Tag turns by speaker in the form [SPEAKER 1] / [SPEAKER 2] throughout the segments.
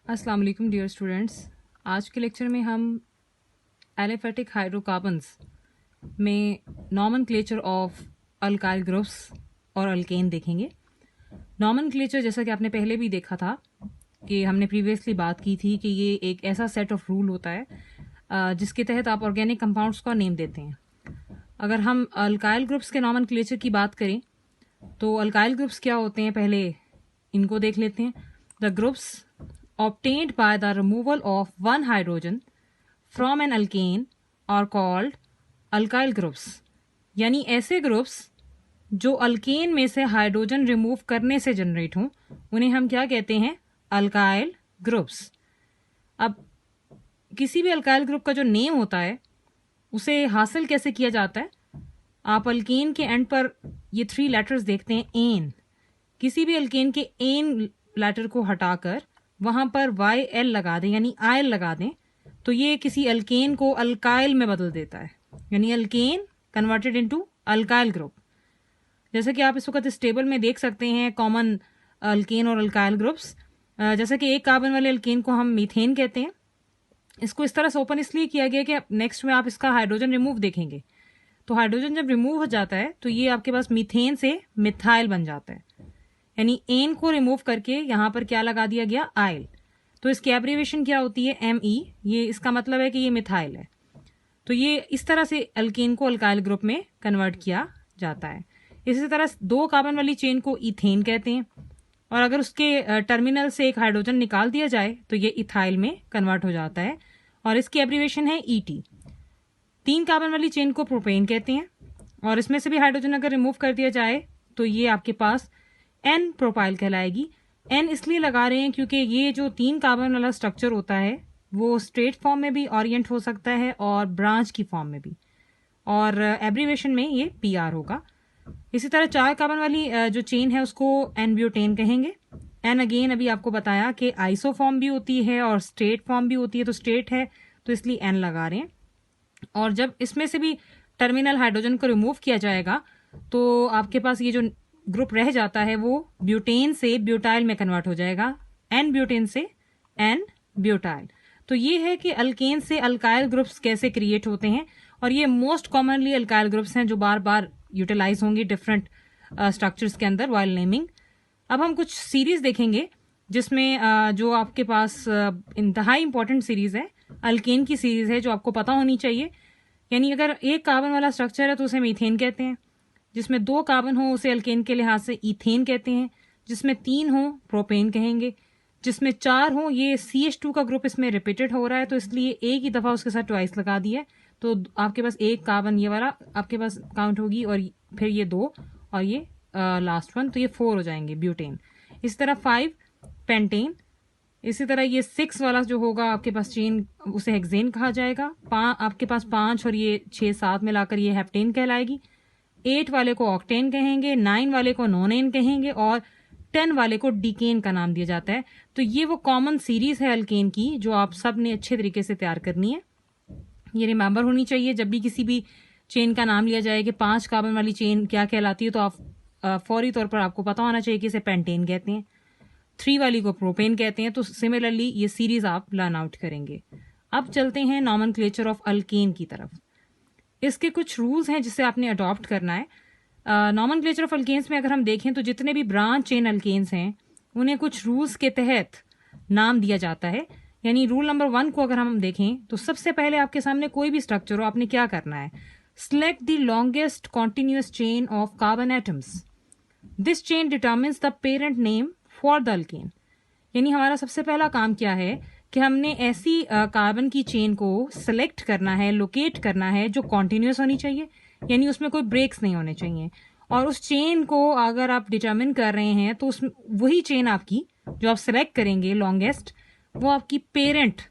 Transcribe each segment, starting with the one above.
[SPEAKER 1] अस्सलाम वालेकुम dear students. आज के लेक्चर में हम एलिफेटिक हाइड्रोकार्बन्स में नॉमेनक्लेचर ऑफ अल्काइल ग्रुप्स और अल्केन देखेंगे। नॉमेनक्लेचर जैसा कि आपने पहले भी देखा था कि हमने प्रीवियसली बात की थी कि ये एक ऐसा सेट ऑफ रूल होता है जिसके तहत आप ऑर्गेनिक कंपाउंड्स का नेम देते हैं। अगर हम अल्काइल ग्रुप्स के नॉमेनक्लेचर की बात करें तो अल्काइल ग्रुप्स क्या होते हैं, पहले इनको देख लेते हैं। The groups obtained by the removal of one hydrogen from an alkane are called alkyl groups। यानी ऐसे ग्रुप्स जो अल्केन में से हाइड्रोजन रिमूव करने से जनरेट हों उन्हें हम क्या कहते हैं? Alkyl groups. अब किसी भी अल्काइल ग्रुप का जो नेम होता है उसे हासिल कैसे किया जाता है? आप अल्केन के एंड पर ये 3 लेटर्स देखते हैं, एन। किसी भी अल्केन के एन लेटर को हटाकर वहां पर YL लगा दें यानी आयल लगा दें तो ये किसी अल्केन को अल्काइल में बदल देता है, यानी alkane converted into alkyl group. जैसे कि आप इस वक्त इस टेबल में देख सकते हैं कॉमन अल्केन और अल्काइल ग्रुप्स। जैसे कि एक कार्बन वाले अल्केन को हम मीथेन कहते हैं। इसको इस तरह से ओपन इसलिए किया गया कि नेक्स्ट में आप इसका हाइड्रोजन रिमूव देखेंगे तो हाइड्रोजन जब रिमूव हो जाता है तो ये आपके पास मीथेन से मिथाइल बन जाता है, यानी एन को रिमूव करके यहां पर क्या लगा दिया गया? आइल। तो इसकी एब्रीवेशन क्या होती है? ME। ये इसका मतलब है कि ये मिथाइल है। तो ये इस तरह से अल्केन को अल्काइल ग्रुप में कन्वर्ट किया जाता है। इसी तरह 2 कार्बन वाली चेन को इथेन कहते हैं और अगर उसके टर्मिनल से एक हाइड्रोजन निकाल दिया जाए तो ये इथाइल में कन्वर्ट हो जाता है और इसकी एब्रीवेशन है ET। 3 कार्बन वाली चेन को प्रोपेन कहते हैं और इसमें से भी हाइड्रोजन अगर रिमूव कर दिया जाए तो ये आपके पास N प्रोपाइल कहलाएगी। N इसलिए लगा रहे हैं क्योंकि ये जो 3 कार्बन वाला स्ट्रक्चर होता है वो स्ट्रेट फॉर्म में भी ओरिएंट हो सकता है और ब्रांच की फॉर्म में भी, और एब्रीवेशन में ये PR होगा। इसी तरह 4 कार्बन वाली जो चेन है उसको N ब्यूटेन कहेंगे। N अगेन अभी आपको बताया कि आइसो फॉर्म भी होती है और स्ट्रेट फॉर्म भी होती है, तो स्ट्रेट है तो इसलिए N लगा रहे हैं। और जब इसमें से भी टर्मिनल हाइड्रोजन को रिमूव किया जाएगा तो आपके पास ये जो ग्रुप रह जाता है वो ब्यूटेन से ब्यूटाइल में कन्वर्ट हो जाएगा, N ब्यूटेन से N ब्यूटाइल। तो ये है कि अल्केन से अल्काइल ग्रुप्स कैसे क्रिएट होते हैं और ये मोस्ट कॉमनली अल्काइल ग्रुप्स हैं जो बार बार यूटिलाइज होंगी डिफरेंट स्ट्रक्चर्स के अंदर वाइल नेमिंग। अब हम कुछ सीरीज देखेंगे जिसमें जो आपके पास इंतहाई इंपॉर्टेंट सीरीज है, अल्केन की सीरीज है जो आपको पता होनी चाहिए। यानी अगर एक कार्बन वाला स्ट्रक्चर है तो उसे मीथेन कहते हैं, जिसमें 2 कार्बन हो उसे अल्केन के लिहाज से इथेन कहते हैं, जिसमें 3 हो प्रोपेन कहेंगे, जिसमें 4 हो ये CH2 का ग्रुप इसमें रिपीटेड हो रहा है तो इसलिए एक ही दफा उसके साथ ट्वाइस लगा दिया तो आपके पास एक कार्बन ये वाला आपके पास काउंट होगी और फिर ये 2 और ये लास्ट वन तो ये 4 हो जाएंगे ब्यूटेन। इसी तरह 5 पेंटेन। इसी तरह ये 6 वाला जो होगा आपके पास चेन उसे हेक्सेन कहा जाएगा। आपके पास 5 और ये 6 7 मिलाकर ये हेप्टेन कहलाएगी। 8 वाले को ऑक्टेन कहेंगे, 9 वाले को नोनेन कहेंगे और 10 वाले को डीकेन का नाम दिया जाता है। तो ये वो कॉमन सीरीज है अल्केन की जो आप सब ने अच्छे तरीके से तैयार करनी है। ये रिमेंबर होनी चाहिए जब भी किसी भी चेन का नाम लिया जाए कि 5 कार्बन वाली चेन क्या कहलाती है तो आप फौरी तौर पर आपको पता होना चाहिए कि इसे पेंटेन कहते हैं, 3 वाली को प्रोपेन कहते हैं। तो सिमिलरली ये सीरीज आप लर्न आउट करेंगे। अब चलते हैं नॉमेनक्लेचर ऑफ अल्केन की तरफ। इसके कुछ रूल्स हैं जिसे आपने अडॉप्ट करना है। नॉमेनक्लेचर ऑफ अल्केन्स में अगर हम देखें तो जितने भी ब्रांच चेन अल्केन्स हैं उन्हें कुछ रूल्स के तहत नाम दिया जाता है। यानी रूल नंबर 1 को अगर हम देखें तो सबसे पहले आपके सामने कोई भी स्ट्रक्चर हो आपने क्या करना है? Select the longest continuous chain of carbon atoms. This chain determines the parent name for the alkane. यानी हमारा सबसे पहला काम क्या है कि हमने ऐसी कार्बन की चेन को सिलेक्ट करना है, लोकेट करना है जो कॉन्टिन्यूअस होनी चाहिए, यानी उसमें कोई ब्रेक्स नहीं होने चाहिए। और उस चेन को अगर आप डिटरमिन कर रहे हैं तो उस वही चेन आपकी जो आप सिलेक्ट करेंगे लॉन्गेस्ट वो आपकी पेरेंट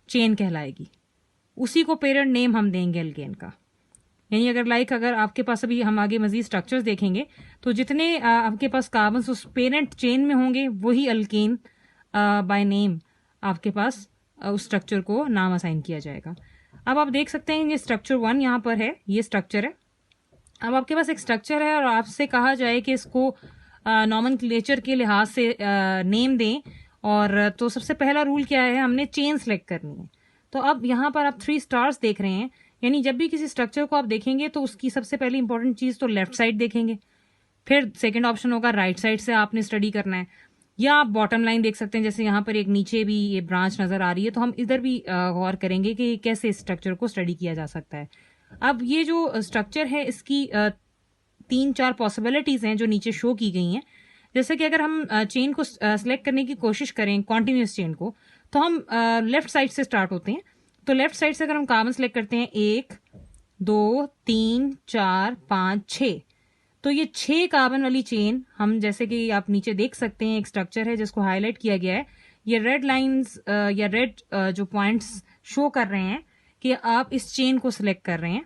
[SPEAKER 1] चेन कहलाएगी। उसी को पेरेंट नेम हम देंगे अल्केन का। यानी अगर आपके पास अभी हम आगे मजीद स्ट्रक्चर्स देखेंगे तो जितने आपके पास कार्बन उस पेरेंट चेन में होंगे वही अल्केन बाय नेम आपके पास उस स्ट्रक्चर को नाम असाइन किया जाएगा। अब आप देख सकते हैं ये स्ट्रक्चर 1 यहाँ पर है, ये स्ट्रक्चर है। अब आपके पास एक स्ट्रक्चर है और आपसे कहा जाए कि इसको नॉमेनक्लेचर के लिहाज से नेम दें और तो सबसे पहला रूल क्या है, हमने चेन सेलेक्ट करनी है। तो अब यहाँ पर आप 3 स्टार्स देख रहे हैं, यानी जब भी किसी स्ट्रक्चर को आप देखेंगे तो उसकी सबसे पहली इंपॉर्टेंट चीज़ तो लेफ्ट साइड देखेंगे, फिर सेकंड ऑप्शन होगा राइट साइड से आपने स्टडी करना है, या आप बॉटम लाइन देख सकते हैं, जैसे यहाँ पर एक नीचे भी ये ब्रांच नजर आ रही है, तो हम इधर भी गौर करेंगे कि कैसे इस स्ट्रक्चर को स्टडी किया जा सकता है। अब ये जो स्ट्रक्चर है इसकी 3-4 पॉसिबिलिटीज हैं जो नीचे शो की गई हैं। जैसे कि अगर हम चेन को सिलेक्ट करने की कोशिश करें, कॉन्टिन्यूस चेन को, तो हम लेफ्ट साइड से स्टार्ट होते हैं। तो लेफ्ट साइड से अगर हम कार्बन सेलेक्ट करते हैं 1 2 3 4 5 6, तो ये 6 कार्बन वाली चेन हम, जैसे कि आप नीचे देख सकते हैं एक स्ट्रक्चर है जिसको हाईलाइट किया गया है, ये रेड लाइंस या रेड जो पॉइंट्स शो कर रहे हैं कि आप इस चेन को सिलेक्ट कर रहे हैं।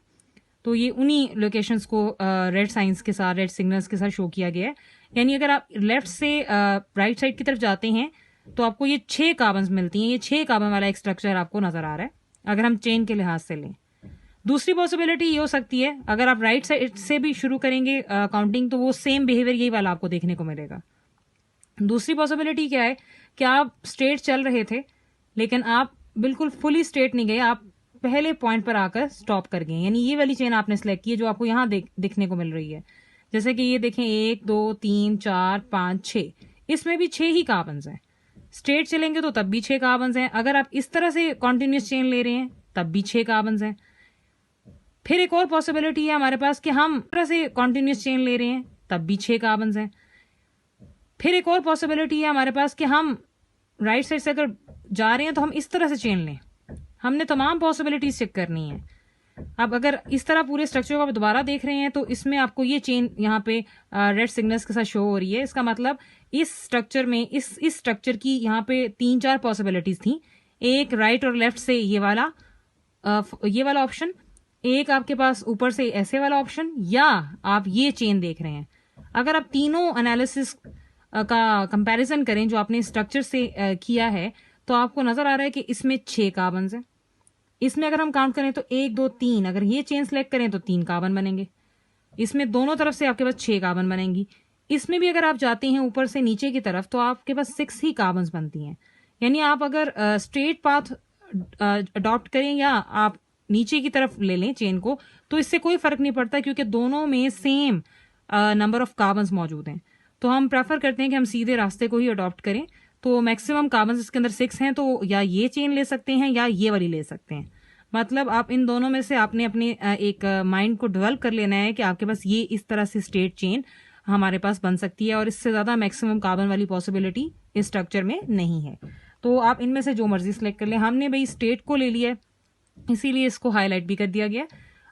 [SPEAKER 1] तो ये उन्हीं लोकेशंस को रेड साइंस के साथ, रेड सिग्नल्स के साथ शो किया गया है। यानी अगर आप लेफ्ट से राइट साइड की तरफ जाते हैं तो आपको ये 6 कार्बन मिलती हैं। ये 6 कार्बन वाला एक स्ट्रक्चर आपको नजर आ रहा है अगर हम चेन के लिहाज से लें। दूसरी पॉसिबिलिटी ये हो सकती है, अगर आप राइट साइड से भी शुरू करेंगे काउंटिंग, तो वो सेम बिहेवियर यही वाला आपको देखने को मिलेगा। दूसरी पॉसिबिलिटी क्या है कि आप स्ट्रेट चल रहे थे लेकिन आप बिल्कुल फुली स्ट्रेट नहीं गए, आप पहले पॉइंट पर आकर स्टॉप कर गए, यानी ये वाली चेन आपने सेलेक्ट की है जो आपको यहाँ दिखने को मिल रही है। जैसे कि ये देखें 1 2 3 4 5 6, इसमें भी 6 ही कार्बन्स हैं। स्ट्रेट चलेंगे तो तब भी 6 कार्बन्स हैं, अगर आप इस तरह से कॉन्टिन्यूस चेन ले रहे हैं तब भी 6 कार्बन्स हैं। फिर एक और पॉसिबिलिटी है हमारे पास कि हम तरह से कॉन्टिन्यूस चेन ले रहे हैं तब भी 6 कार्बन्स हैं। फिर एक और पॉसिबिलिटी है हमारे पास कि हम राइट साइड से अगर जा रहे हैं तो हम इस तरह से चेन लें। हमने तमाम पॉसिबिलिटीज चेक करनी है। अब अगर इस तरह पूरे स्ट्रक्चर को आप दोबारा देख रहे हैं तो इसमें आपको ये चेन यहाँ पे रेड सिग्नल्स के साथ शो हो रही है। इसका मतलब इस स्ट्रक्चर में इस स्ट्रक्चर की यहाँ पे 3-4 पॉसिबिलिटीज थी। एक राइट और लेफ्ट से ये वाला ऑप्शन, एक आपके पास ऊपर से ऐसे वाला ऑप्शन, या आप ये चेन देख रहे हैं। अगर आप तीनों एनालिसिस का कंपैरिजन करें जो आपने स्ट्रक्चर से किया है तो आपको नजर आ रहा है कि इसमें 6 कार्बन हैं। इसमें अगर हम काउंट करें तो 1 2 3, अगर ये चेन सेलेक्ट करें तो 3 कार्बन बनेंगे। इसमें दोनों तरफ से आपके पास 6 कार्बन बनेंगी। इसमें भी अगर आप जाते हैं ऊपर से नीचे की तरफ तो आपके पास 6 ही कार्बन बनती हैं। यानी आप अगर स्ट्रेट पाथ अडॉप्ट करें या आप नीचे की तरफ ले लें चेन को, तो इससे कोई फर्क नहीं पड़ता क्योंकि दोनों में सेम नंबर ऑफ कार्बन मौजूद हैं। तो हम प्रेफर करते हैं कि हम सीधे रास्ते को ही अडॉप्ट करें। तो मैक्सिमम कार्बन इसके अंदर 6 हैं, तो या ये चेन ले सकते हैं या ये वाली ले सकते हैं। मतलब आप इन दोनों में से आपने अपने एक माइंड को डेवलप कर लेना है कि आपके पास ये इस तरह से स्ट्रेट चेन हमारे पास बन सकती है और इससे ज्यादा मैक्सिमम कार्बन वाली पॉसिबिलिटी इस स्ट्रक्चर में नहीं है। तो आप इनमें से जो मर्जी सेलेक्ट कर लें। हमने भाई स्ट्रेट को ले लिया इसीलिए इसको हाईलाइट भी कर दिया गया।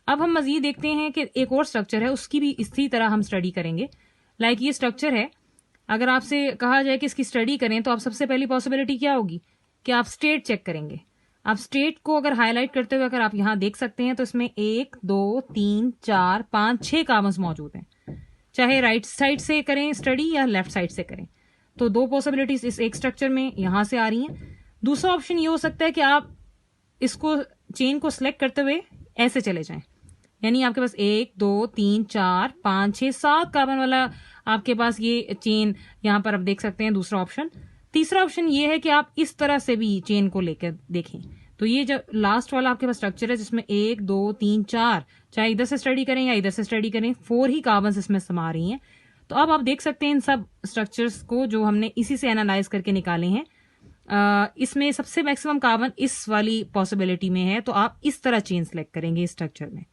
[SPEAKER 1] अब हम मजीद देखते हैं कि एक और स्ट्रक्चर है, उसकी भी इसी तरह हम स्टडी करेंगे। लाइक ये स्ट्रक्चर है, अगर आपसे कहा जाए कि इसकी स्टडी करें तो आप सबसे पहली पॉसिबिलिटी क्या होगी कि आप स्ट्रेट चेक करेंगे। आप स्ट्रेट को अगर हाईलाइट करते हुए अगर आप यहां देख सकते हैं तो इसमें 1 2 3 4 5 6 कार्बन मौजूद हैं, चाहे राइट साइड से करें स्टडी या लेफ्ट साइड से करें। तो 2 पॉसिबिलिटीज इस एक स्ट्रक्चर में यहां से आ रही हैं। दूसरा ऑप्शन ये हो सकता है कि आप इसको चेन को सिलेक्ट करते हुए ऐसे चले जाएं, यानी आपके पास 1 2 3 4 5 6 7 कार्बन वाला आपके पास ये चेन यहां पर आप देख सकते हैं, दूसरा ऑप्शन। तीसरा ऑप्शन ये है कि आप इस तरह से भी चेन को लेकर देखें। तो ये जो लास्ट वाला आपके पास स्ट्रक्चर है जिसमें 1 2 3 4, चाहे इधर से स्टडी करें या इधर से स्टडी करें, 4 ही कार्बन इसमें समा रही हैं। तो अब आप देख सकते हैं इन सब स्ट्रक्चर्स को जो हमने इसी से एनालाइज करके निकाले हैं। इसमें सबसे मैक्सिमम कार्बन इस वाली पॉसिबिलिटी में है, तो आप इस तरह चेन सेलेक्ट करेंगे इस स्ट्रक्चर में।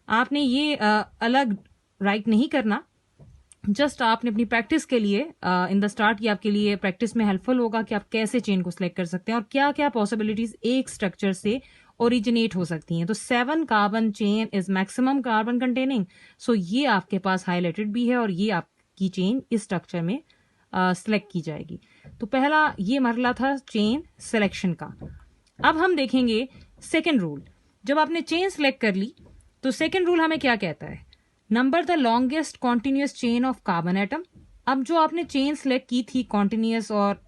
[SPEAKER 1] आपने ये अलग राइट नहीं करना, जस्ट आपने अपनी प्रैक्टिस के लिए इन द स्टार्ट ये आपके लिए प्रैक्टिस में हेल्पफुल होगा कि आप कैसे चेन को सिलेक्ट कर सकते हैं और क्या क्या पॉसिबिलिटीज एक स्ट्रक्चर से ओरिजिनेट हो सकती हैं। तो 7 carbon chain is maximum carbon containing. So ये आपके पास हाईलाइटेड भी है और ये आपकी चेन इस स्ट्रक्चर में सिलेक्ट की जाएगी। तो पहला ये मरला था चेन सिलेक्शन का। अब हम देखेंगे सेकेंड रूल। जब आपने चेन सिलेक्ट कर ली तो सेकेंड रूल हमें क्या कहता है, number the longest continuous chain of carbon atom. अब जो आपने चेन सिलेक्ट की थी कॉन्टिन्यूस और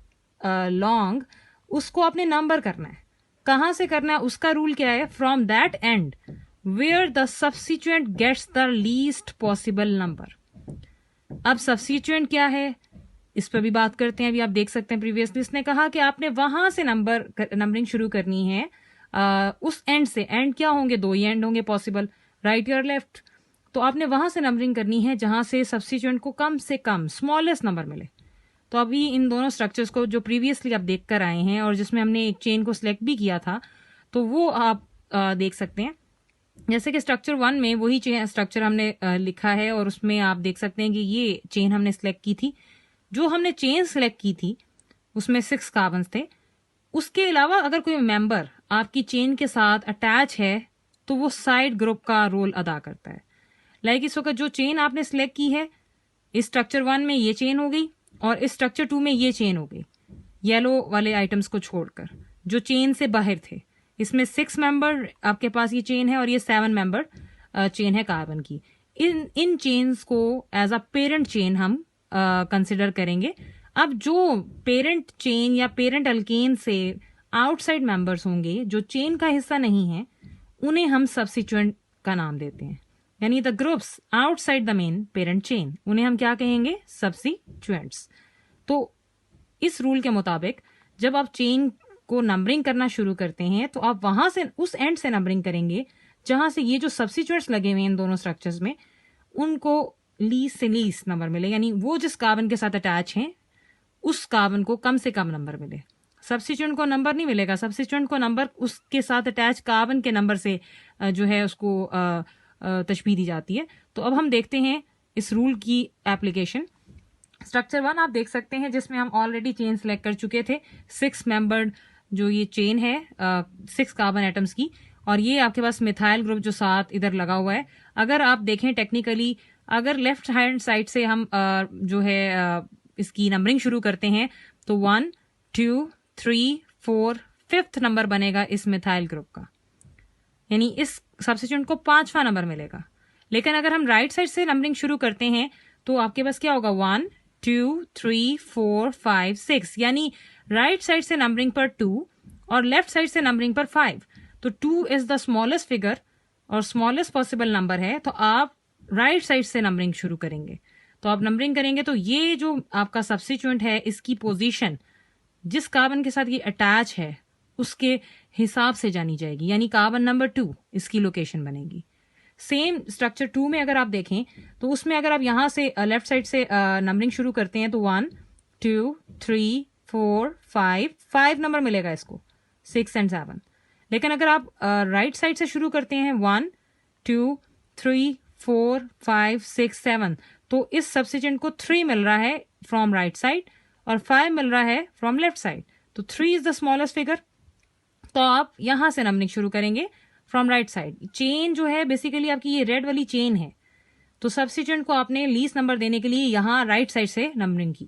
[SPEAKER 1] लॉन्ग, उसको आपने नंबर करना है। कहां से करना है उसका रूल क्या है, from that end where the substituent gets the least possible number. अब सब्स्टिट्यूएंट क्या है, इस पर भी बात करते हैं। अभी आप देख सकते हैं प्रीवियसली इसने कहा कि आपने वहां से नंबरिंग शुरू करनी है, उस एंड से। एंड क्या होंगे, दो ही एंड होंगे पॉसिबल, राइट या लेफ्ट। तो आपने वहां से नंबरिंग करनी है जहां से सब्स्टिट्यूएंट को कम से कम स्मॉलेस्ट नंबर मिले। तो अभी इन दोनों स्ट्रक्चर्स को जो प्रीवियसली आप देख कर आए हैं और जिसमें हमने एक चेन को सिलेक्ट भी किया था, तो वो आप देख सकते हैं। जैसे कि स्ट्रक्चर 1 में वही चेन स्ट्रक्चर हमने लिखा है और उसमें आप देख सकते हैं कि ये चेन हमने सिलेक्ट की थी। जो हमने चेन सिलेक्ट की थी उसमें 6 कार्बन थे। उसके अलावा अगर कोई मेंबर आपकी चेन के साथ अटैच है तो वो साइड ग्रुप का रोल अदा करता है। लाइक इस वक्त जो चेन आपने सिलेक्ट की है, इस स्ट्रक्चर 1 में ये चेन हो गई और इस स्ट्रक्चर 2 में ये चेन हो गई, येलो वाले आइटम्स को छोड़कर जो चेन से बाहर थे। इसमें 6 मेंबर आपके पास ये चेन है और ये 7 मेंबर चेन है कार्बन की। इन चेन्स को एज अ पेरेंट चेन हम कंसिडर करेंगे। अब जो पेरेंट चेन या पेरेंट अल्केन से आउटसाइड मेंबर्स होंगे जो चेन का हिस्सा नहीं है, उन्हें हम सब्स्टिट्यूएंट का नाम देते हैं। यानी the groups outside the main parent chain, उन्हें हम क्या कहेंगे, सब्स्टिट्यूएंट्स। तो इस रूल के मुताबिक जब आप चेन को नंबरिंग करना शुरू करते हैं तो आप वहां से उस एंड से नंबरिंग करेंगे जहां से ये जो सब्स्टिट्यूएंट्स लगे हुए हैं इन दोनों स्ट्रक्चर्स में, उनको लीस्ट से लीस्ट नंबर मिले। यानी वो जिस कार्बन के साथ अटैच हैं उस कार्बन को कम से कम नंबर मिले। सब्स्टिट्यूएंट को नंबर नहीं मिलेगा, सब्स्टिट्यूएंट को नंबर उसके साथ अटैच कार्बन के नंबर से जो है उसको तशबीह दी जाती है। तो अब हम देखते हैं इस रूल की एप्लीकेशन। स्ट्रक्चर 1 आप देख सकते हैं जिसमें हम ऑलरेडी चेन सेलेक्ट कर चुके थे, 6 मेंबर्ड जो ये चेन है 6 कार्बन एटम्स की, और ये आपके पास मिथाइल ग्रुप जो साथ इधर लगा हुआ है। अगर आप देखें टेक्निकली, अगर लेफ्ट हैंड साइड से हम जो है इसकी नंबरिंग शुरू करते हैं तो 1 2 3 4 5th नंबर बनेगा इस मिथाइल ग्रुप का, यानी इस सब्स्टिट्यूएंट को 5वां नंबर मिलेगा। लेकिन अगर हम राइट साइड से नंबरिंग शुरू करते हैं तो आपके पास क्या होगा, 1 2 3 4 5 6, यानी राइट साइड से नंबरिंग पर 2 और लेफ्ट साइड से नंबरिंग पर 5। तो 2 इज द स्मॉलेस्ट फिगर और स्मॉलेस्ट पॉसिबल नंबर है, तो आप राइट साइड से नंबरिंग शुरू करेंगे। तो आप नंबरिंग करेंगे तो ये जो आपका सब्स्टिट्यूएंट है इसकी पोजीशन जिस कार्बन के साथ ये अटैच है उसके हिसाब से जानी जाएगी, यानी कार्बन नंबर 2 इसकी लोकेशन बनेगी। सेम स्ट्रक्चर 2 में अगर आप देखें तो उसमें अगर आप यहां से लेफ्ट साइड से नंबरिंग शुरू करते हैं तो 1 2 3 4 5 नंबर मिलेगा इसको, 6 एंड 7। लेकिन अगर आप राइट साइड से शुरू करते हैं 1 2 3 4 5 6 7, तो इस सब्स्टिट्यूएंट को 3 मिल रहा है फ्रॉम राइट साइड और 5 मिल रहा है फ्रॉम लेफ्ट साइड। तो 3 इज द स्मॉलेस्ट फिगर, तो आप यहां से नंबरिंग शुरू करेंगे फ्रॉम राइट साइड। चेन जो है बेसिकली आपकी ये रेड वाली चेन है, तो सब्स्टिट्यूएंट को आपने लीस्ट नंबर देने के लिए यहां राइट साइड से नंबरिंग की।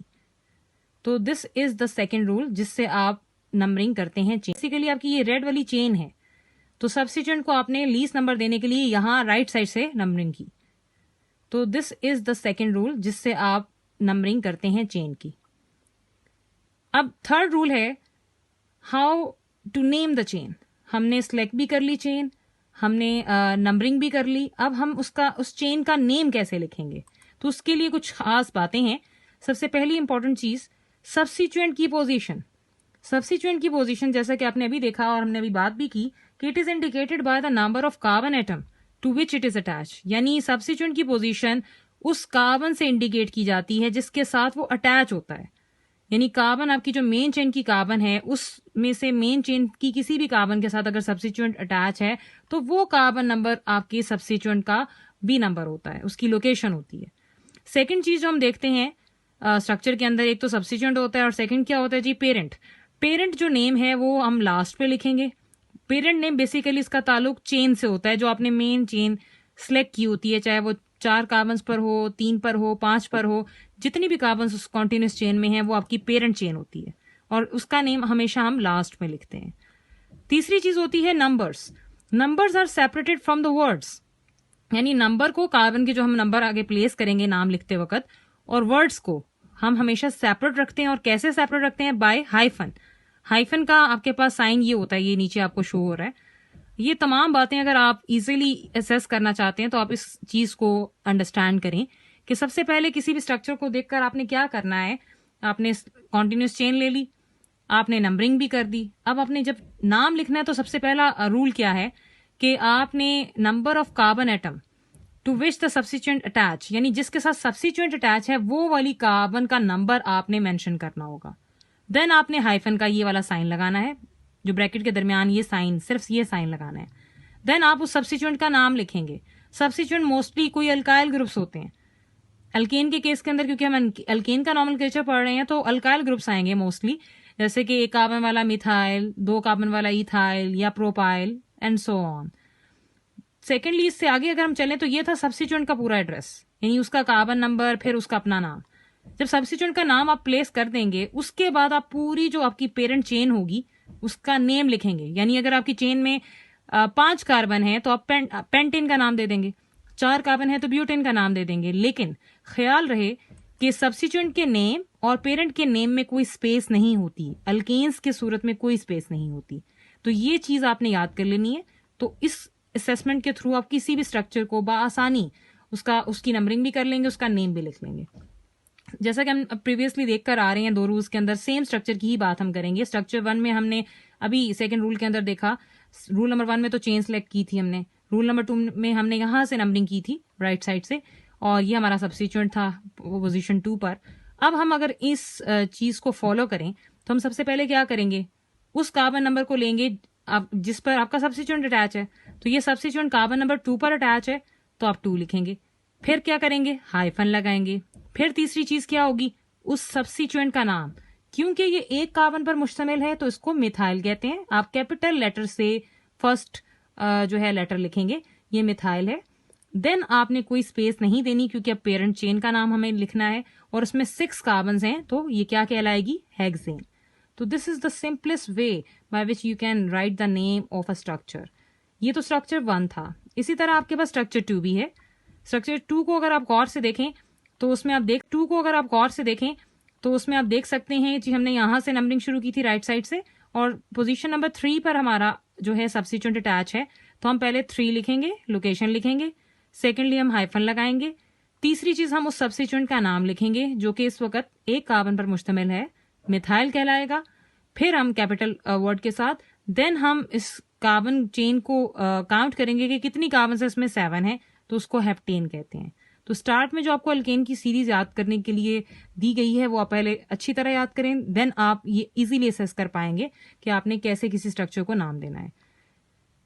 [SPEAKER 1] तो this is the second rule जिससे आप नंबरिंग करते हैं चेन। बेसिकली आपकी ये रेड वाली चेन है, तो सब्स्टिट्यूएंट को आपने लीस्ट नंबर देने के लिए यहां राइट साइड से नंबरिंग की। तो this is the second rule जिससे आप नंबरिंग करते हैं चेन की। अब थर्ड रूल है how to name the chain. हमने सिलेक्ट भी कर ली चेन, हमने नंबरिंग भी कर ली, अब हम उस चेन का नेम कैसे लिखेंगे, तो उसके लिए कुछ खास बातें हैं। सबसे पहली इंपॉर्टेंट चीज, सब्स्टिट्यूएंट की पोजीशन। सब्स्टिट्यूएंट की पोजीशन जैसा कि आपने अभी देखा और हमने अभी बात भी की कि it is indicated by the number of carbon atom to which it is attach. यानी सब्स्टिट्यूएंट की पोजीशन उस कार्बन से इंडिकेट की जाती है जिसके साथ वो अटैच होता है। यानी कार्बन आपकी जो मेन चेन की कार्बन है उसमें से मेन चेन की किसी भी कार्बन के साथ अगर सब्स्टिट्यूएंट अटैच है तो वो कार्बन नंबर आपके सब्स्टिट्यूएंट का बी नंबर होता है, उसकी लोकेशन होती है। सेकंड चीज जो हम देखते हैं स्ट्रक्चर के अंदर, एक तो सब्स्टिट्यूएंट होता है और सेकंड क्या होता है जी, पेरेंट। पेरेंट जो नेम है वो हम लास्ट पे लिखेंगे। पेरेंट नेम बेसिकली इसका ताल्लुक चेन से होता है जो आपने मेन चेन सेलेक्ट की होती है, चाहे वो 4 कार्बन पर हो, 3 पर हो, 5 पर हो, जितनी भी कार्बन उस कॉन्टिन्यूस चेन में है वो आपकी पेरेंट चेन होती है और उसका नेम हमेशा हम लास्ट में लिखते हैं। तीसरी चीज होती है numbers. Numbers are separated from the words, यानी नंबर को, कार्बन के जो हम नंबर आगे प्लेस करेंगे नाम लिखते वक्त, और वर्ड्स को हम हमेशा सेपरेट रखते हैं। और कैसे सेपरेट रखते हैं, बाय हाइफन। हाइफन का आपके पास साइन ये होता है, ये नीचे आपको शो हो रहा है। ये तमाम बातें अगर आप इजीली असेस करना चाहते हैं तो आप इस चीज को अंडरस्टैंड करें कि सबसे पहले किसी भी स्ट्रक्चर को देखकर आपने क्या करना है आपने कॉन्टिन्यूस चेन ले ली, आपने नंबरिंग भी कर दी। अब आपने जब नाम लिखना है तो सबसे पहला रूल क्या है कि आपने number of carbon atom to which the substituent attach, यानी जिसके साथ सब्सिट्यूएंट अटैच है वो वाली कार्बन का नंबर आपने मेंशन करना होगा। देन आपने हाइफन का ये वाला साइन लगाना है, जो ब्रैकेट के दरमियान ये साइन, सिर्फ ये साइन लगाना है। देन आप उस सब्सिट्यूएंट का नाम लिखेंगे। सब्सिट्यूएंट मोस्टली कोई अल्काइल ग्रुप्स होते हैं। अल्केन के केस के अंदर क्योंकि हम अल्केन का नॉमेनक्लेचर पढ़ रहे हैं तो अल्काइल ग्रुप्स आएंगे मोस्टली, जैसे कि 1 कार्बन वाला मिथाइल, 2 कार्बन वाला इथाइल या propyl and so on. Secondly इससे आगे अगर हम चलें तो ये था सब्सिट्यूएंट का पूरा एड्रेस, यानी उसका कार्बन नंबर, फिर उसका अपना नाम। जब सब्सिट्यूएंट का नाम आप प्लेस कर देंगे उसके बाद आप पूरी जो आपकी पेरेंट चेन होगी उसका नेम लिखेंगे। यानी अगर आपकी चेन में 5 कार्बन है तो आप पेंटेन का नाम दे देंगे, 4 कार्बन है तो ब्यूटेन का नाम दे देंगे। लेकिन ख्याल रहे कि सब्सिट्यूएंट के नेम और पेरेंट के नेम में कोई स्पेस नहीं होती, अल्केन्स के सूरत में कोई स्पेस नहीं होती। तो ये चीज आपने याद कर लेनी है। तो इस असेसमेंट के थ्रू आप किसी भी स्ट्रक्चर को बआसानी उसकी नंबरिंग भी कर लेंगे, उसका नेम भी लिख लेंगे। जैसा कि हम प्रीवियसली देख कर आ रहे हैं, 2 रूल्स के अंदर सेम स्ट्रक्चर की ही बात हम करेंगे। स्ट्रक्चर 1 में हमने अभी सेकंड रूल के अंदर देखा, रूल नंबर 1 में तो चेन सेलेक्ट की थी हमने, रूल नंबर 2 में हमने यहां से नंबरिंग की थी राइट साइड से, और ये हमारा सब्स्टिट्यूएंट था पोजीशन 2 पर। अब हम अगर इस चीज को फॉलो करें तो हम सबसे पहले क्या करेंगे, उस कार्बन नंबर को लेंगे आप जिस पर आपका सब्स्टिट्यूएंट अटैच है। तो ये सब्स्टिट्यूएंट कार्बन नंबर 2 पर अटैच है तो आप 2 लिखेंगे। फिर क्या करेंगे, हाइफन लगाएंगे। फिर तीसरी चीज क्या होगी, उस सब्स्टिट्यूएंट का नाम, क्योंकि ये 1 कार्बन पर मुश्तमिल है तो इसको मिथाइल कहते हैं। आप कैपिटल लेटर से फर्स्ट जो है लेटर लिखेंगे, ये मिथाइल है। देन आपने कोई स्पेस नहीं देनी क्योंकि अब पेरेंट चेन का नाम हमें लिखना है और उसमें 6 कार्बन हैं तो ये क्या कहलाएगी, हेक्सेन। तो this is the simplest way by which you can write the name of a structure. ये तो स्ट्रक्चर 1 था। इसी तरह आपके पास स्ट्रक्चर 2 भी है। स्ट्रक्चर 2 को अगर आप गौर से देखें तो उसमें आप देख सकते हैं कि हमने यहां से नंबरिंग शुरू की थी राइट साइड से, और पोजीशन नंबर 3 पर हमारा जो है सब्स्टिट्यूएंट अटैच है। तो हम पहले 3 लिखेंगे, लोकेशन लिखेंगे, सेकेंडली हम हाइफन लगाएंगे, तीसरी चीज हम उस सब्स्टिट्यूएंट का नाम लिखेंगे जो कि इस वक्त 1 कार्बन पर मुश्तमिल है, मिथाइल कहलाएगा। फिर हम कैपिटल वर्ड के साथ देन हम इस कार्बन चेन को काउंट करेंगे कि कितनी कार्बन है, इसमें 7 है तो उसको हेप्टेन कहते हैं। तो स्टार्ट में जो आपको अल्केन की सीरीज याद करने के लिए दी गई है वो आप पहले अच्छी तरह याद करें, देन आप ये इजीली असेस कर पाएंगे कि आपने कैसे किसी स्ट्रक्चर को नाम देना है।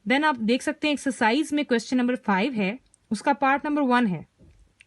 [SPEAKER 1] देन आप देख सकते हैं एक्सरसाइज में क्वेश्चन नंबर 5 है, उसका पार्ट नंबर 1 है,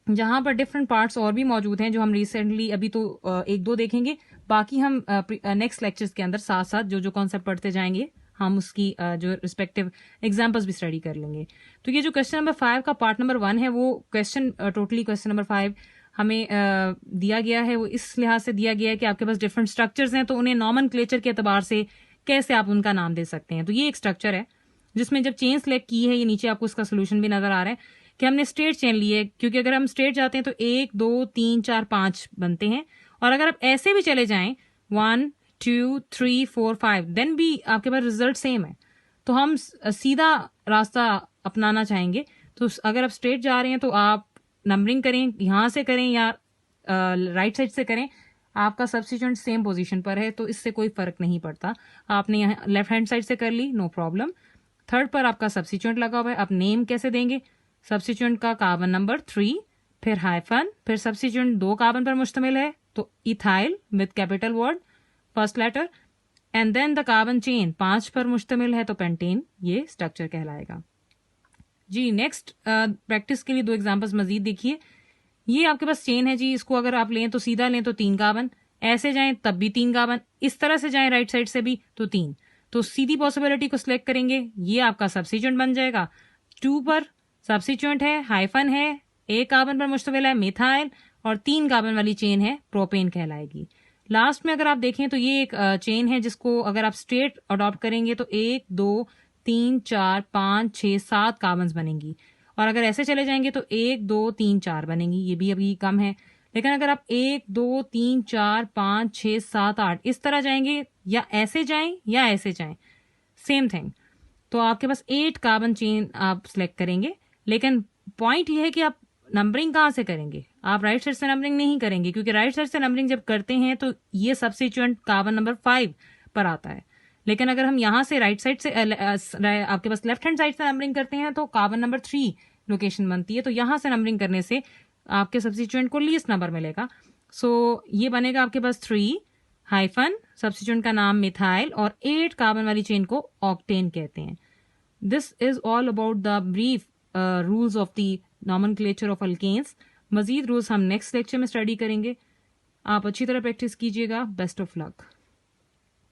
[SPEAKER 1] जहां पर डिफरेंट पार्ट्स और भी मौजूद हैं जो हम रिसेंटली अभी तो 1-2 देखेंगे, बाकी हम नेक्स्ट लेक्चर्स के अंदर साथ साथ जो कॉन्सेप्ट पढ़ते जाएंगे हम उसकी जो रिस्पेक्टिव एग्जाम्पल्स भी स्टडी कर लेंगे। तो ये जो क्वेश्चन नंबर 5 का पार्ट नंबर 1 है वो क्वेश्चन टोटली क्वेश्चन नंबर 5 हमें दिया गया है, वो इस लिहाज से दिया गया है कि आपके पास डिफरेंट स्ट्रक्चर्स हैं तो उन्हें नॉमेनक्लेचर के एतबार से कैसे आप उनका नाम दे सकते हैं। तो ये एक स्ट्रक्चर है जिसमें जब चेन सेलेक्ट की है, ये नीचे आपको इसका सोल्यूशन भी नजर आ रहा है कि हमने स्ट्रेट चेन ली है, क्योंकि अगर हम स्ट्रेट जाते हैं तो 1 2 3 4 5 बनते हैं, और अगर आप ऐसे भी चले जाएं 1 2 3 4 5 देन भी आपके पास रिजल्ट सेम है। तो हम सीधा रास्ता अपनाना चाहेंगे, तो अगर आप स्ट्रेट जा रहे हैं तो आप नंबरिंग करें, यहां से करें या राइट साइड से करें, आपका सब्स्टिट्यूएंट सेम पोजीशन पर है तो इससे कोई फर्क नहीं पड़ता। आपने यहाँ लेफ्ट हैंड साइड से कर ली, नो प्रॉब्लम। थर्ड पर आपका सब्स्टिट्यूएंट लगा हुआ है, आप नेम कैसे देंगे, सब्स्टिट्यूएंट का कार्बन नंबर 3, फिर हाइफन, फिर सब्स्टिट्यूएंट 2 कार्बन पर मुश्तमिल है तो ethyl with capital word first letter, and then the carbon chain 5 पर मुश्तमिल है तो पेंटेन, ये स्ट्रक्चर कहलाएगा। जी नेक्स्ट प्रैक्टिस के लिए 2 एग्जांपल्स मजीद देखिए। ये आपके पास चेन है जी, इसको अगर आप लें तो सीधा लें तो 3 कार्बन, ऐसे जाएं तब भी 3 कार्बन, इस तरह से जाएं राइट साइड से भी तो 3, तो सीधी पॉसिबिलिटी को सिलेक्ट करेंगे, ये आपका सब्स्टिट्यूएंट बन जाएगा। 2 पर सब्स्टिट्यूएंट है, हाइफन है, 1 कार्बन पर मुश्तमिल है मिथाइल, और 3 कार्बन वाली चेन है प्रोपेन कहलाएगी। लास्ट में अगर आप देखें तो ये एक चेन है जिसको अगर आप स्ट्रेट अडॉप्ट करेंगे तो 1 2 3 4 5 6 7 कार्बन बनेंगी, और अगर ऐसे चले जाएंगे तो 1 2 3 4 बनेंगी, ये भी अभी कम है। लेकिन अगर आप 1 2 3 4 5 6 7 8 इस तरह जाएंगे, या ऐसे जाएं या ऐसे जाएं, सेम थिंग, तो आपके पास 8 कार्बन चेन आप सिलेक्ट करेंगे। लेकिन पॉइंट ये है कि आप नंबरिंग कहाँ से करेंगे, आप राइट साइड से नंबरिंग नहीं करेंगे, क्योंकि राइट साइड से नंबरिंग जब करते हैं तो ये सब्स्टिट्यूएंट कार्बन नंबर 5 पर आता है। लेकिन अगर हम यहाँ से राइट साइड से आपके पास लेफ्ट हैंड साइड से नंबरिंग करते हैं तो कार्बन नंबर 3 लोकेशन बनती है। तो यहाँ से नंबरिंग करने से आपके सब्स्टिट्यूएंट को लीस्ट नंबर मिलेगा। सो ये बनेगा आपके पास 3 हाइफन सब्स्टिट्यूएंट का नाम मिथाइल और 8 कार्बन वाली चेन को ऑक्टेन कहते हैं। This is all about the brief rules of the nomenclature of alkanes. मजीद रूल्स हम नेक्स्ट लेक्चर में स्टडी करेंगे। आप अच्छी तरह प्रैक्टिस कीजिएगा। Best of luck.